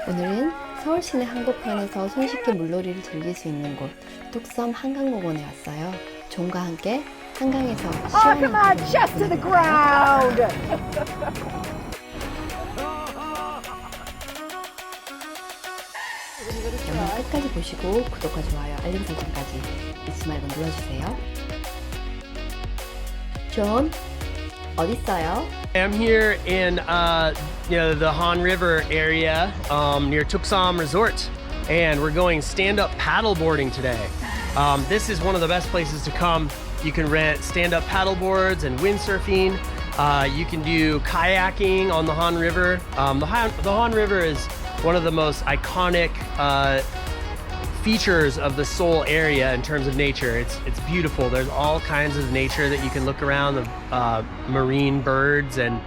오늘은 서울 시내 한복판에서 손쉽게 물놀이를 즐길 수 있는 곳 뚝섬 한강공원에 왔어요. 존과 함께 한강에서 시원한 chest to the ground. 영상 끝까지 보시고 구독과 좋아요, 알림 설정까지 잊지 말고 눌러주세요. 존, 어딨어요? I'm here in the Han River area near Tuksam Resort, and we're going stand-up paddleboarding today. This is one of the best places to come. You can rent stand-up paddleboards and windsurfing. You can do kayaking on the Han River. The Han River is one of the most iconic features of the Seoul area in terms of nature. It's beautiful. There's all kinds of nature that you can look around, the marine birds and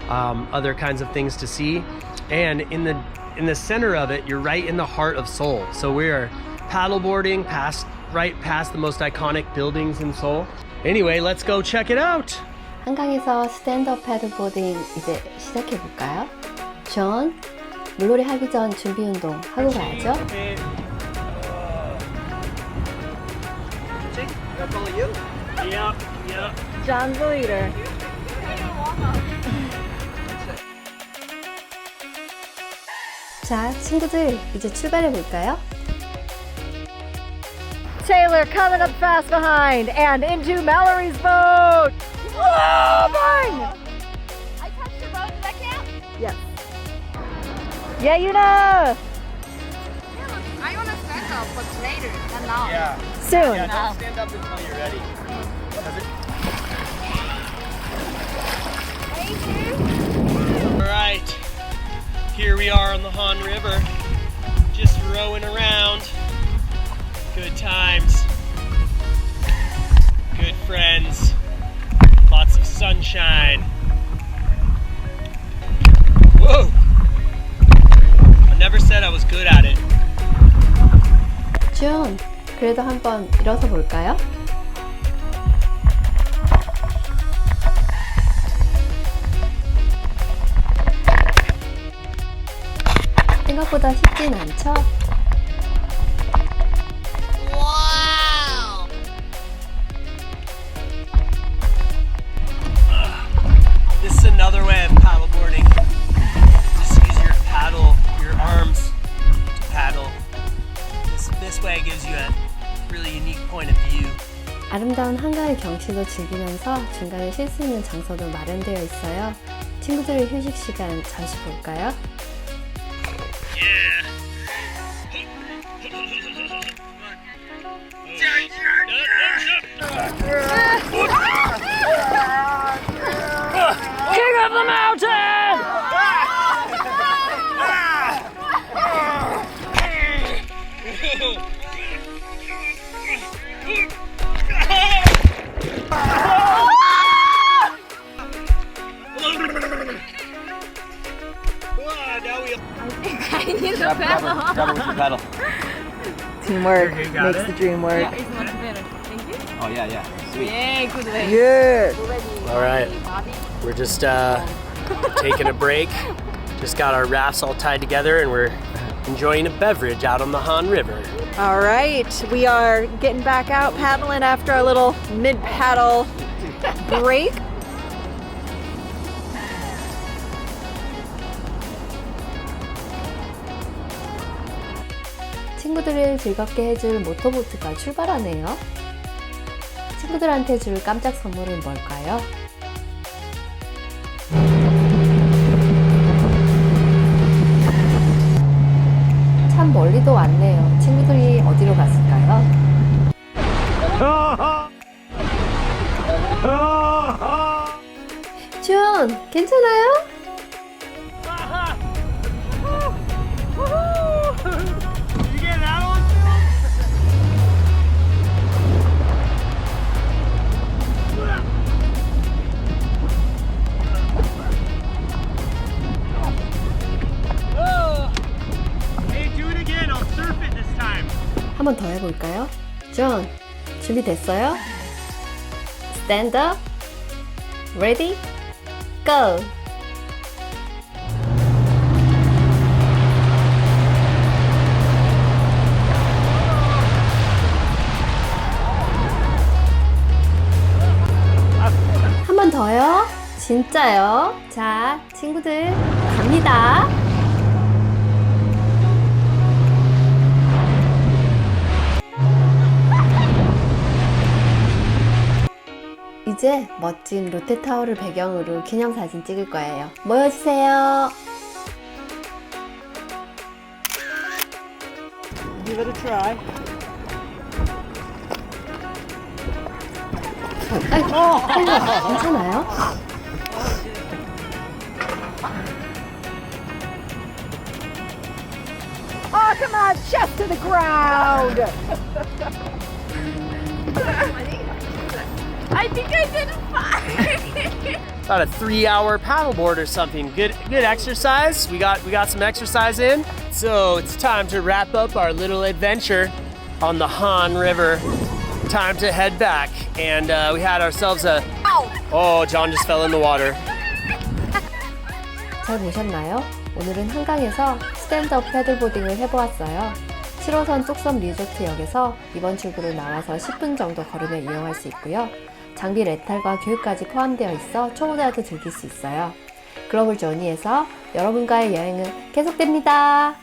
other kinds of things to see. And in the center of it, you're right in the heart of Seoul. So we are paddleboarding right past the most iconic buildings in Seoul. Anyway, let's go check it out. 한강에서 스탠드업 패들보딩 이제 시작해볼까요? 존, 물놀이 하기 전 준비 운동 하고 가야죠. John's the leader. 자, 친구들 이제 출발해볼까요? Taylor coming up fast behind and into Mallory's boat. Oh, mine! I touched your boat, does that count? Yes. Yeah, you know. I want to stand up, but later, not now. Yeah. Soon. Yeah, don't stand up until you're ready. All right, here we are on the Han River, just rowing around. Good times, good friends, lots of sunshine. Whoa! I never said I was good at it. 존, 그래도 한번 일어서 볼까요? 생각보다 쉽진 않죠? This is another way of paddleboarding. Just use your paddle, your arms to paddle. This way gives you a really unique point of view. 아름다운 한강의 경치도 즐기면서 중간에 쉴 수 있는 장소도 마련되어 있어요. 친구들의 휴식 시간 잠시 볼까요? Yeah. King of the mountain! I need a paddle. Grab it with your paddle. Teamwork Okay, got makes it. the dream work. Yeah, it's much better. Thank you. Oh, yeah. Sweet. Yay, good way. Yeah. All right, we're just taking a break. Just got our rafts all tied together and we're enjoying a beverage out on the Han River. All right, we are getting back out paddling after a little mid-paddle break. 친구들을 즐겁게 해줄 모터보트가 출발하네요. 친구들한테 줄 깜짝 선물은 뭘까요? 참 멀리도 왔네요. 친구들이 어디로 갔을까요? 존, 괜찮아요? You get that one Hey, do it again. I'll surf it this time. 한 번 더 해볼까요? 존, 준비됐어요? Stand up, ready, go! 진짜요? 자, 친구들 갑니다. 이제 멋진 롯데타워를 배경으로 기념사진 찍을 거예요. 모여주세요. Give it a try. 괜찮아요? Oh, come on, chest to the ground. I think I did fine. About a 3-hour paddleboard or something. Good exercise. We got some exercise in. So it's time to wrap up our little adventure on the Han River. Time to head back. And we had ourselves a... Oh, John just fell in the water. 잘 보셨나요? 오늘은 한강에서 스탠드업 패들보딩을 해보았어요. 7호선 뚝섬 리조트역에서 이번 출구로 나와서 10분 정도 걸으면 이용할 수 있고요. 장비 렌탈과 교육까지 포함되어 있어 초보자도 즐길 수 있어요. 글로벌 조니에서 여러분과의 여행은 계속됩니다.